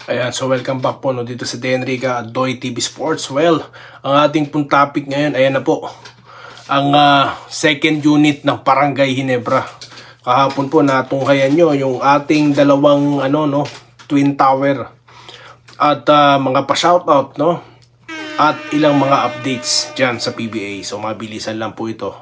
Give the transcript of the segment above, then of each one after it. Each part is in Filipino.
Ayan, so welcome back po dito sa Denrica at Doy TV Sports. Well, ang ating pong topic ngayon, ayan na po, ang second unit ng Barangay Ginebra. Kahapon po natunghayan nyo yung ating dalawang Twin Tower at mga pa-shoutout, no? At ilang mga updates dyan sa PBA. So mabilisan lang po ito.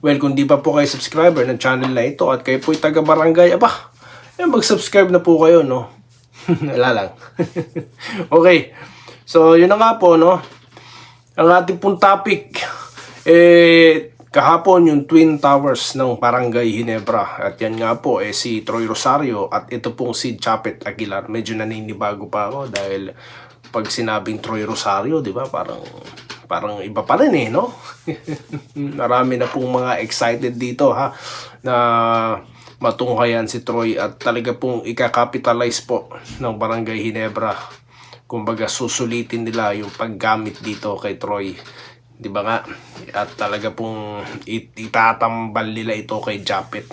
Well, kung di pa po kayo subscriber ng channel na ito at kayo po'y taga-barangay, mag-subscribe na po kayo, no? Wala lang. Okay. So, yun na nga po, no? Ang ating pong topic, kahapon yung Twin Towers ng Barangay Ginebra. At yan nga po, si Troy Rosario at ito pong si Japet Aguilar. Medyo naninibago pa ako dahil pag sinabing Troy Rosario, di ba, parang iba pa rin no? Marami na pong mga excited dito, ha, na matunghayan si Troy at talaga pong ika-capitalize po ng Barangay Ginebra. Kumbaga susulitin nila yung paggamit dito kay Troy. Di ba nga? At talaga pong itatambal nila ito kay Japet.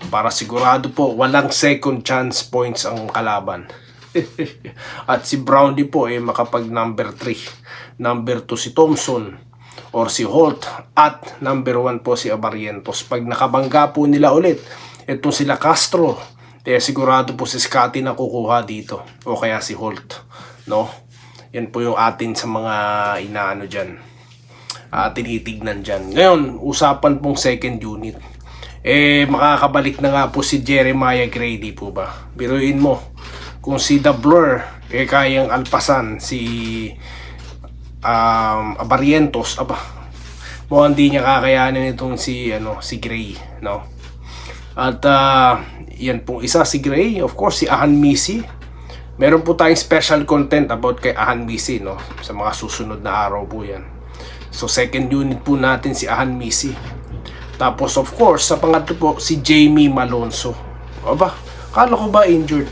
Para sigurado po walang second chance points ang kalaban. At si Brownie po makapag number 3. Number 2 si Thompson or si Holt. At number 1 po si Abarrientos. Pag nakabangga po nila ulit itong sila Castro, sigurado po si Scotty na kukuha dito o kaya si Holt, no? Yan po yung atin sa mga inaano dyan, tinitignan dyan. Ngayon, usapan pong second unit, makakabalik na nga po si Jeremiah Grady po ba? Biruin mo, kung si The Blur kayang alpasan si Abarrientos, mukhang di niya kakayanin itong si Gray, no? At yan pong isa si Gray, of course si Ahan Misi. Meron po tayong special content about kay Ahan Misi, no? Sa mga susunod na araw po yan. So second unit po natin si Ahan Misi. Tapos of course sa pangatlo po si Jamie Malonzo. Kala ko ba injured?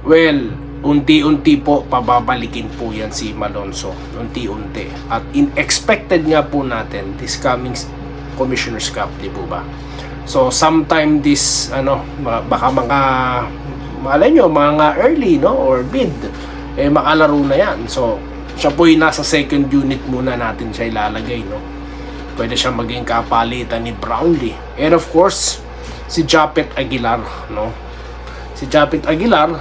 Well, unti-unti po pababalikin po yan si Malonzo. Unti-unti. At expected nga po natin this coming Commissioner's Cup, di po ba? So sometime this baka malay nyo, mga early, no, or mid, makalaro na yan. So siya po yung nasa second unit muna natin siya ilalagay, no. Pwede siya maging kapalitan ni Brownlee. And of course si Japet Aguilar, no. Si Japet Aguilar,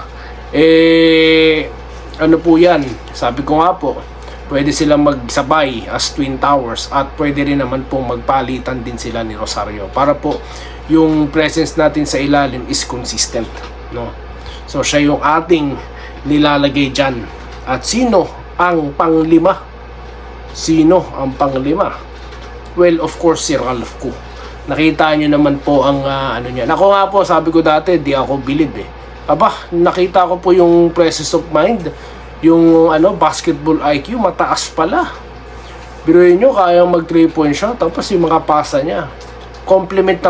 ano po yan, sabi ko nga po, pwede silang magsabay as Twin Towers at pwede rin naman pong magpalitan din sila ni Rosario para po yung presence natin sa ilalim is consistent, no? So siya yung ating nilalagay dyan. At sino ang panglima? Sino ang panglima? Well, of course si Ralph Koo. Nakita nyo naman po ang niya. Ako nga po, sabi ko dati, di ako believe nakita ko po yung presence of mind, yung basketball IQ mataas pala. Biruin nyo, kayang mag 3-point shot, tapos yung mga pasa niya, compliment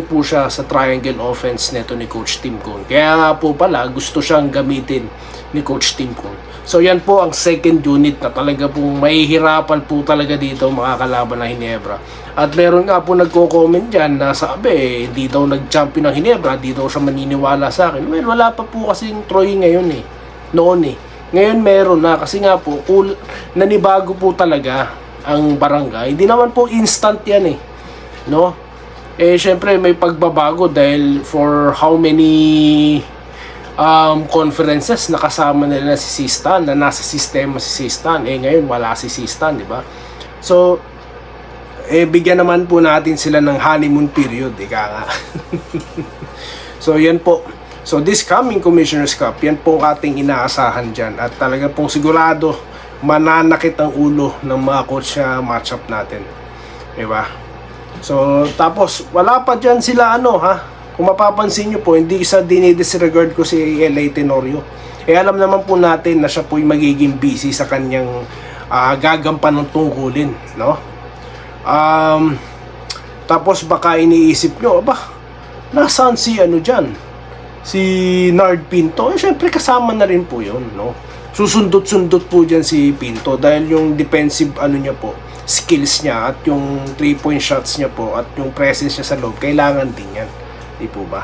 po siya sa triangle offense neto ni Coach Tim Cone. Kaya nga po pala gusto siyang gamitin ni Coach Tim Cone. So yan po ang second unit na talaga pong mahihirapan po talaga dito mga kalaban ng Ginebra. At meron nga po nagko-comment dyan na sabi hindi daw nag-champion ng Ginebra, hindi daw siya maniniwala sa akin. Well, wala pa po kasing Troy ngayon noon. Ngayon meron na kasi nga po nanibago po talaga ang barangay. Hindi naman po instant yan no? Syempre may pagbabago dahil for how many conferences nakasama nila si Sistan, na nasa sistema si Sistan. Ngayon wala si Sistan, di ba? So bigyan naman po natin sila ng honeymoon period, nga. So yan po. So this coming Commissioner's Cup, yan po ang ating inaasahan dyan. At talaga pong sigurado mananakit ang ulo ng mga coach na matchup natin, diba? So tapos wala pa dyan sila kung mapapansin nyo po, hindi sa dinidisregard ko si LA Tenorio. Alam naman po natin na siya po yung magiging busy sa kanyang gagampan ng tungkulin, no? Tapos baka iniisip nyo, nasaan si dyan? Si Nard Pinto, syempre kasama na rin po yun, no? Susundot-sundot po dyan si Pinto dahil yung defensive niya po, skills niya at yung 3-point shots niya po at yung presence niya sa loob, kailangan din yan, di po ba?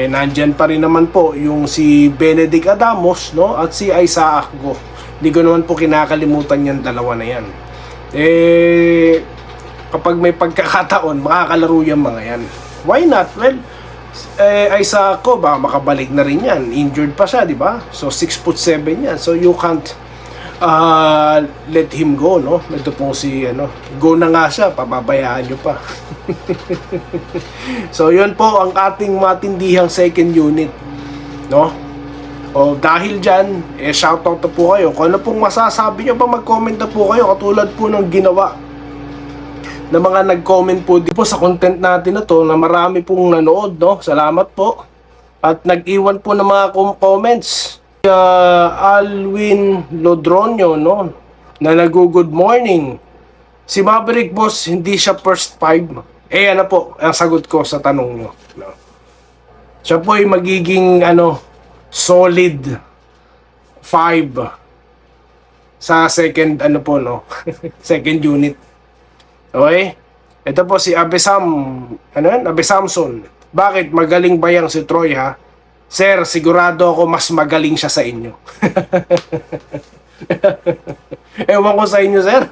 Nandyan pa rin naman po yung si Benedict Adamos, no? At si Isaac Go. Hindi ko naman po kinakalimutan yung dalawa na yan. Kapag may pagkakataon, makakalaro yung mga yan. Why not? Well, Isaac Go, baka makabalik na rin yan. Injured pa siya, di ba? So, 6'7" yan. So, you can't let him go, no? Ito pong si, go na nga siya, pababayaan nyo pa. So, yun po ang ating matindihang second unit, no? O, dahil dyan, shoutout na po kayo. Kung ano pong masasabi nyo pa, mag-comment na po kayo, katulad po ng ginawa na mga nag-comment po dito sa content natin na to, na marami pong nanood, no? Salamat po. At nag-iwan po ng mga comments. Alwin Lodronio, no? Na nag-good morning. Si Maverick Boss, hindi siya first 5. Ano po, ang sagot ko sa tanong nyo. No? Siya po ay magiging, solid 5 sa second, second unit. Okay? Ito po si Abe Samson. Bakit? Magaling ba yang si Troy, ha? Sir, sigurado ako mas magaling siya sa inyo. Ewan ko sa inyo, sir.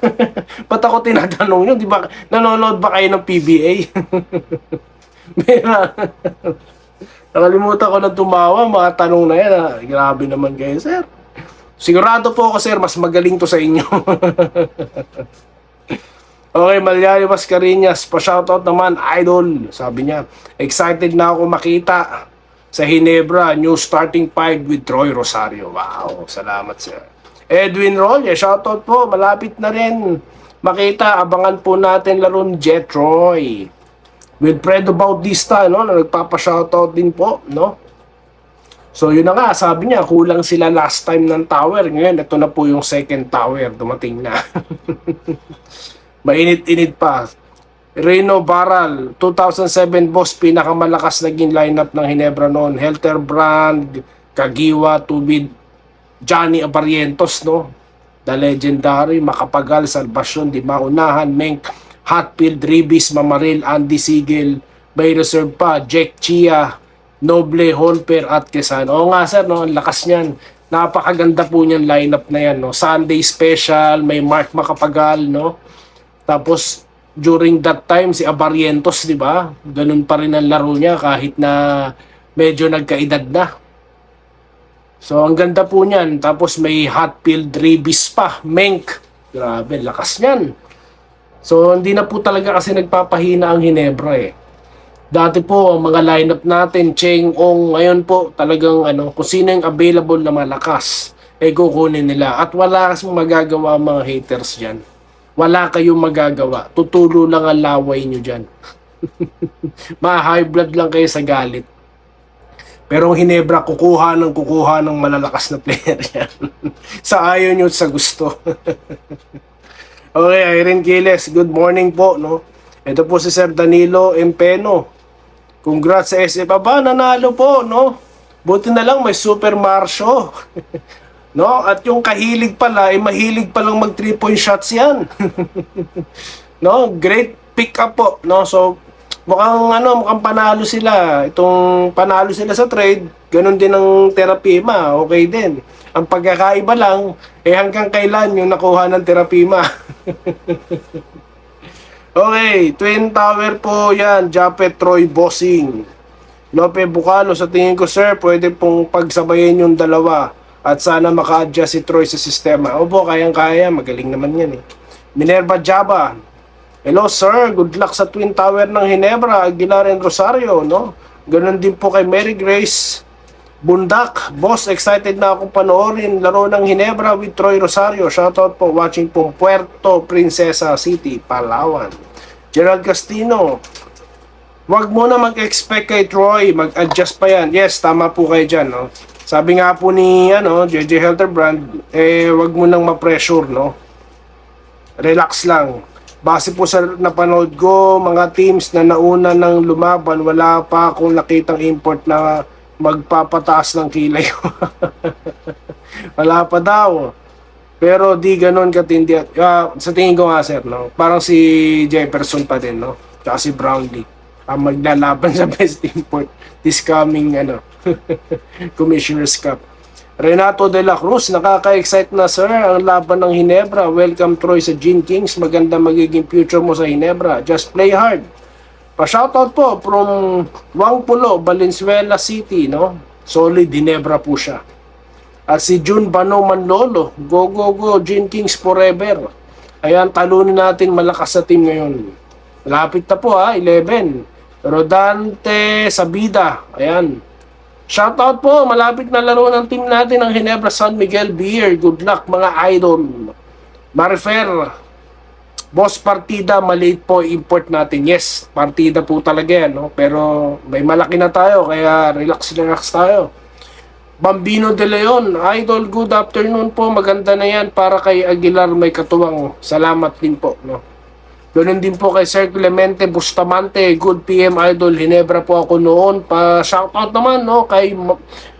Ba't ako tinatanong nyo? Di ba, nanonood ba kayo ng PBA? Nakalimutan ko na tumawa, mga tanong na yan. Grabe naman kayo, sir. Sigurado po ako, sir, mas magaling to sa inyo. Okay, Malyari Mascarinas, pa-shoutout naman, idol. Sabi niya, excited na ako makita sa Ginebra, new starting 5 with Troy Rosario. Wow, salamat, sir. Edwin Rolle, shoutout po, malapit na rin makita, abangan po natin laro ni Jet Troy. With Fredo Bautista, no, na nagpapa-shoutout din po, no? So, yun na nga, sabi niya, kulang sila last time ng tower. Ngayon, ito na po yung second tower, dumating na. Mainit-init pa. Reno Baral, 2007 boss, pinakamalakas naging lineup ng Ginebra noon. Helter Brand, Kagiwa, Tubid, Johnny Abarientos, no? The Legendary, Makapagal, Salvacion, Di Maunahan, Menk, Hatfield, Ribis, Mamaril, Andy Sigel, may reserve pa, Jack Chia, Noble, Holper, at Quezon. Oo nga, sir, no? Ang lakas niyan. Napakaganda po niyan lineup na yan, no? Sunday Special, may Mark Makapagal, no? Tapos, during that time, si Abarientos, di ba? Ganun pa rin ang laro niya kahit na medyo nagkaedad na. So, ang ganda po niyan. Tapos, may Hatfield, Ribis pa, Menk. Grabe, lakas niyan. So, hindi na po talaga kasi nagpapahina ang Ginebra, eh. Dati po, ang mga lineup natin, Cheng Ong, ngayon po, talagang kung sino yung available na malakas, kukunin nila. At wala kasing magagawa mga haters dyan. Wala kayong magagawa. Tutulo lang ang laway nyo dyan. Ma-high blood lang kayo sa galit. Pero ang Ginebra, kukuha ng malalakas na player yan. Sa ayaw nyo sa gusto. Okay, Irene Giles, good morning po, no? Ito po si Sir Danilo Empeno. Congrats sa SF. Aba, nanalo po, no? Buti na lang may Super Marsho. No? At yung kahilig pala, mahilig palang mag 3-point shots yan. No? Great pick up po, no? So, mukhang panalo sila. Itong panalo sila sa trade, ganun din ang Terapima, okay din. Ang pagkakaiba lang, hanggang kailan yung nakuha ng Terapima. Okay, Twin Tower po yan, Japet Troy Bossing. Lope Bucalo, sa tingin ko, sir, pwede pong pagsabayin yung dalawa. At sana maka-adjust si Troy sa sistema. Opo, kayang-kaya. Magaling naman yan, eh. Minerva Jaba. Hello, sir. Good luck sa Twin Tower ng Ginebra, Aguilar and Rosario, no? Ganun din po kay Mary Grace Bundak. Boss, excited na akong panoorin laro ng Ginebra with Troy Rosario. Shoutout po, watching po Puerto Princesa City, Palawan. Gerald Castino. Wag mo na mag-expect kay Troy. Mag-adjust pa yan. Yes, tama po kayo dyan, no? Sabi nga po ni JJ Helterbrand, wag mo nang ma-pressure, no? Relax lang. Base po sa napanood ko, mga teams na nauna ng lumaban, wala pa akong nakitang import na magpapataas ng kilay. Wala pa daw. Pero di ganoon katindi. Sa tingin ko nga, sir, no? Parang si Jefferson pa din, no? Tsaka si Brownlee. ang maglalaban sa best import this coming Commissioner's Cup. Renato de la Cruz, nakaka-excite na sir ang laban ng Ginebra. Welcome Troy sa Gene Kings. Maganda magiging future mo sa Ginebra. Just play hard. Pa-shoutout po from Wangpulo, Valenzuela City, no? Solid Ginebra po siya. At si June Bano Manlolo, go go go, Gene Kings forever. Ayan, talunin natin, malakas sa team ngayon. Malapit na po 11. Rodante Sabida, ayan. Shoutout po, malapit na laro ng team natin ng Ginebra San Miguel Beer. Good luck mga idol. Marifer, boss partida, maliit po import natin. Yes, partida po talaga yan, no? Pero may malaki na tayo, kaya relax tayo. Bambino de Leon, idol, good afternoon po. Maganda na yan para kay Aguilar may katuwang. Salamat din po, no? Ganun din po kay Sir Clemente Bustamante, good PM idol, Ginebra po ako noon. Pa-shoutout naman, no, kay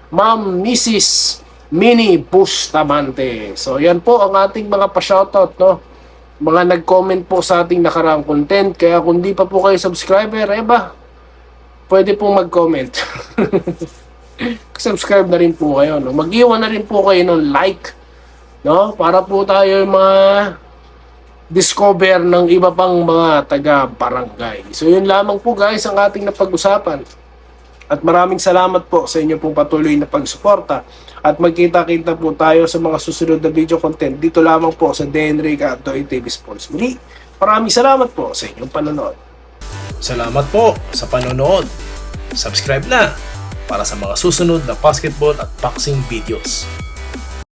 Ma'am Mrs. Minnie Bustamante. So, yan po ang ating mga pa-shoutout, no. Mga nag-comment po sa ating nakaraang content. Kaya kung di pa po kayo subscriber, pwede pong mag-comment. Subscribe na rin po kayo, no. Mag-iwan na rin po kayo ng like, no, para po tayo mga discover ng iba pang mga taga-barangay. So yun lamang po guys ang ating napag-usapan. At maraming salamat po sa inyo pong patuloy na pagsuporta. At magkita-kita po tayo sa mga susunod na video content dito lamang po sa Denrick at Toy TV Sports. Muli, maraming salamat po sa inyong panonood. Salamat po sa panonood. Subscribe na para sa mga susunod na basketball at boxing videos.